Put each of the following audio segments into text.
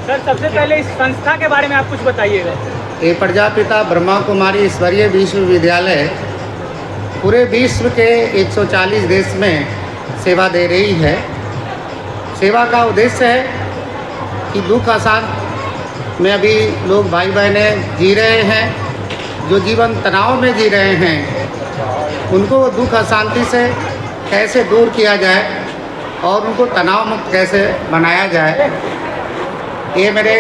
Sir सबसे पहले इस संस्था के बारे में आप कुछ बताइएगा। ये प्रजापिता ब्रह्मा कुमारी ईश्वरीय विश्वविद्यालय पूरे विश्व के 140 देश में सेवा दे रही है। सेवा का उद्देश्य है कि दुख आसान में अभी लोग भाई बहनें जी रहे हैं, जो जीवन तनाव में जी रहे हैं, उनको दुख अशांति से कैसे दूर किया जाए और उनको तनाव मुक्त कैसे बनाया जाए, ये मेरे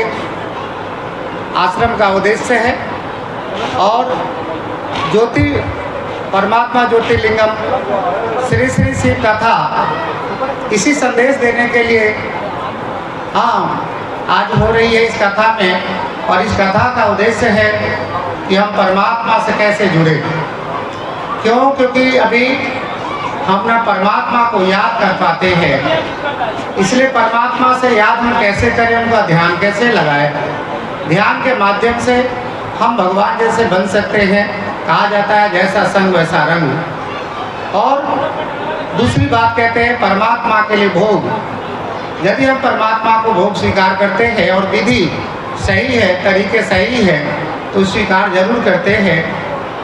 आश्रम का उद्देश्य है। और ज्योति परमात्मा ज्योतिर्लिंगम श्री श्री शिव कथा इसी संदेश देने के लिए आज हो रही है इस कथा में। और इस कथा का उद्देश्य है कि हम परमात्मा से कैसे जुड़े। क्यों? क्योंकि अभी हम ना परमात्मा को याद कर पाते हैं, इसलिए परमात्मा से याद हम कैसे करें, उनका ध्यान कैसे लगाएं। ध्यान के माध्यम से हम भगवान जैसे बन सकते हैं। कहा जाता है जैसा संग वैसा रंग। और दूसरी बात कहते हैं परमात्मा के लिए भोग। यदि हम परमात्मा को भोग स्वीकार करते हैं और विधि सही है, तरीके सही है, तो स्वीकार जरूर करते हैं।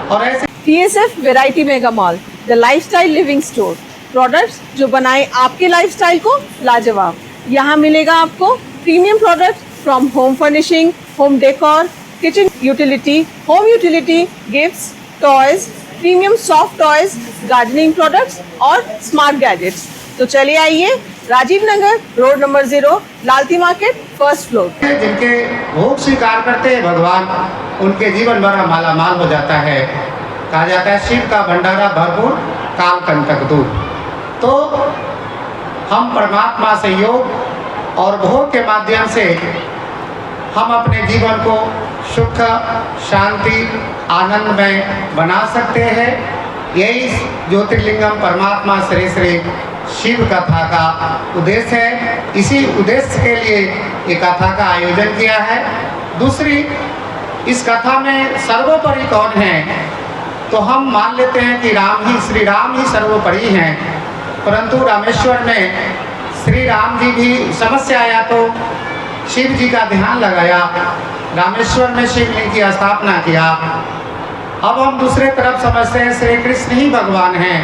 और ऐसे TSF variety mega mall, the lifestyle living store, products जो बनाए आपके लाइफस्टाइल को लाजवाब। यहाँ मिलेगा आपको premium products from home furnishing, home decor, kitchen utility, home utility, gifts, toys, premium soft toys, gardening products और स्मार्ट गैजेट्स। तो चलिए आइए, Rajiv Nagar, road number 0, Lalti market, first floor. जिनके भोग स्वीकार करते हैं भगवान, उनके जीवन भर मालामाल हो जाता है। कहा जाता है शिव का भंडारा भरपूर, काल कंटक दूर। तो हम परमात्मा से योग और भोग के माध्यम से हम अपने जीवन को सुख, शांति, आनंद में बना सकते हैं। यही ज्योतिर्लिंगम परमात्मा श्री श्री शिव कथा का उद्देश्य है। इसी उद्देश्य के लिए ये कथा का आयोजन किया है। दूसरी, इस कथा में सर्वोपरि कौन है? तो हम मान लेते हैं कि श्री राम ही सर्वोपरि हैं, परंतु रामेश्वर में श्री राम जी भी समस्या आया तो शिव जी का ध्यान लगाया, रामेश्वर में शिवलिंग की स्थापना किया। अब हम दूसरे तरफ समझते हैं श्री कृष्ण ही भगवान हैं,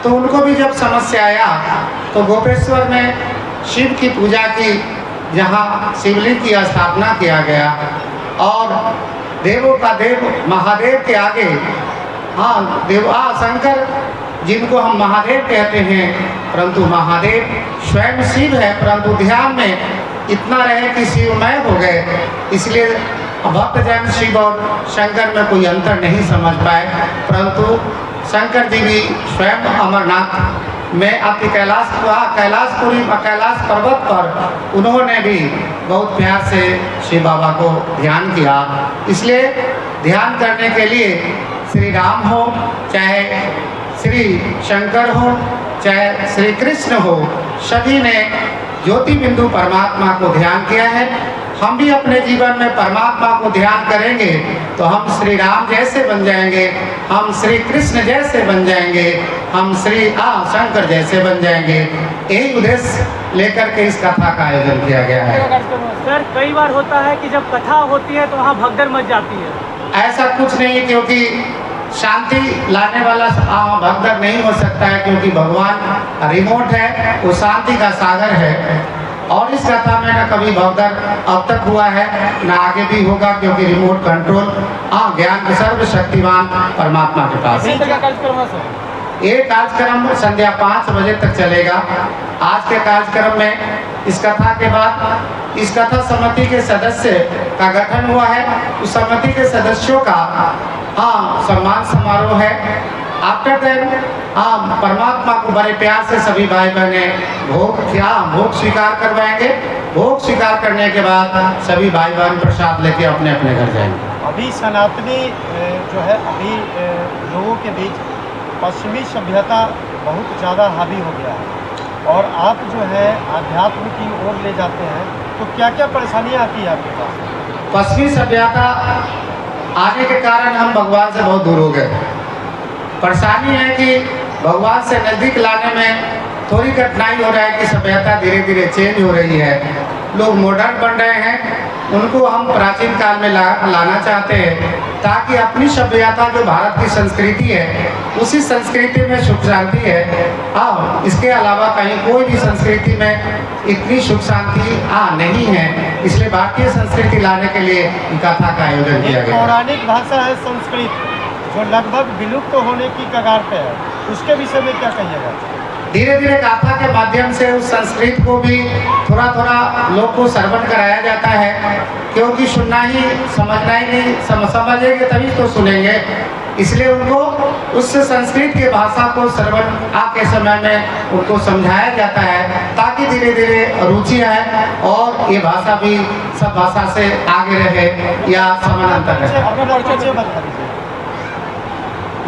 तो उनको भी जब समस्या आया तो गोपेश्वर में शिव की पूजा की, जहाँ शिवलिंग की स्थापना किया गया। और देवों का देव महादेव के आगे शंकर जिनको हम महादेव कहते हैं, परंतु महादेव स्वयं शिव है, परंतु ध्यान में इतना रहे कि शिवमय हो गए। इसलिए भक्तजन शिव और शंकर में कोई अंतर नहीं समझ पाए, परंतु शंकर जी भी स्वयं अमरनाथ में आपकी कैलाश पर्वत पर उन्होंने भी बहुत प्यार से शिव बाबा को ध्यान किया। इसलिए ध्यान करने के लिए श्री राम हो, चाहे श्री शंकर हो, चाहे श्री कृष्ण हो, सभी ने ज्योति बिंदु परमात्मा को ध्यान किया है। हम भी अपने जीवन में परमात्मा को ध्यान करेंगे तो हम श्री राम जैसे बन जाएंगे, हम श्री कृष्ण जैसे बन जाएंगे, हम श्री शंकर जैसे बन जाएंगे। यही उद्देश्य लेकर के इस कथा का आयोजन किया गया है। सर कई बार होता है कि जब कथा होती है तो वहाँ भगदड़ मच जाती है। ऐसा कुछ नहीं, क्योंकि शांति लाने वाला भगदड़ नहीं हो सकता है, क्योंकि भगवान रिमोट है, वो शांति का सागर है। और इस कथा में न कभी भगदड़ अब तक हुआ है, न आगे भी होगा, क्योंकि रिमोट कंट्रोल ज्ञान सर्वशक्तिमान परमात्मा के पास है। ये कार्यक्रम संध्या 5 बजे तक चलेगा। आज के कार्यक्रम में इस कथा के बाद इस कथा समिति के सदस्य का गठन हुआ है। उस समिति के सदस्यों का सम्मान समारोह है। आफ्टर दैट परमात्मा को बड़े प्यार से सभी भाई बहने भोग स्वीकार करवाएंगे। भोग स्वीकार करने के बाद सभी भाई बहन प्रसाद लेके अपने अपने घर जाएंगे। अभी सनातनी जो है, अभी लोगों के बीच पश्चिमी सभ्यता बहुत ज़्यादा हावी हो गया है और आप जो है आध्यात्म की ओर ले जाते हैं, तो क्या क्या परेशानियाँ आती है आपके पास? पश्चिमी सभ्यता आने के कारण हम भगवान से बहुत दूर हो गए। परेशानी है कि भगवान से नज़दीक लाने में थोड़ी कठिनाई हो रहा है कि सभ्यता धीरे धीरे चेंज हो रही है। लोग मॉडर्न बन रहे हैं उनको हम प्राचीन काल में लाना चाहते हैं, ताकि अपनी सभ्यता जो भारत की संस्कृति है उसी संस्कृति में सुख शांति है। और इसके अलावा कहीं कोई भी संस्कृति में इतनी सुख शांति नहीं है, इसलिए भारतीय संस्कृति लाने के लिए कथा का आयोजन किया एक गया। पौराणिक भाषा है संस्कृत, जो लगभग विलुप्त होने की कगार पे है, उसके विषय में क्या कहिएगा? धीरे धीरे गाथा के माध्यम से उस संस्कृत को भी थोड़ा थोड़ा लोग को श्रवण कराया जाता है, क्योंकि सुनना ही समझना ही नहीं, समझेंगे तभी तो सुनेंगे। इसलिए उनको उस संस्कृत की भाषा को श्रवण के समय में उनको समझाया जाता है, ताकि धीरे धीरे रुचि आए और ये भाषा भी सब भाषा से आगे रहे या समानांतर रहे। अपना परिचय बता दीजिए।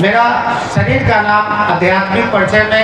मेरा शरीर का नाम आध्यात्मिक परिचय में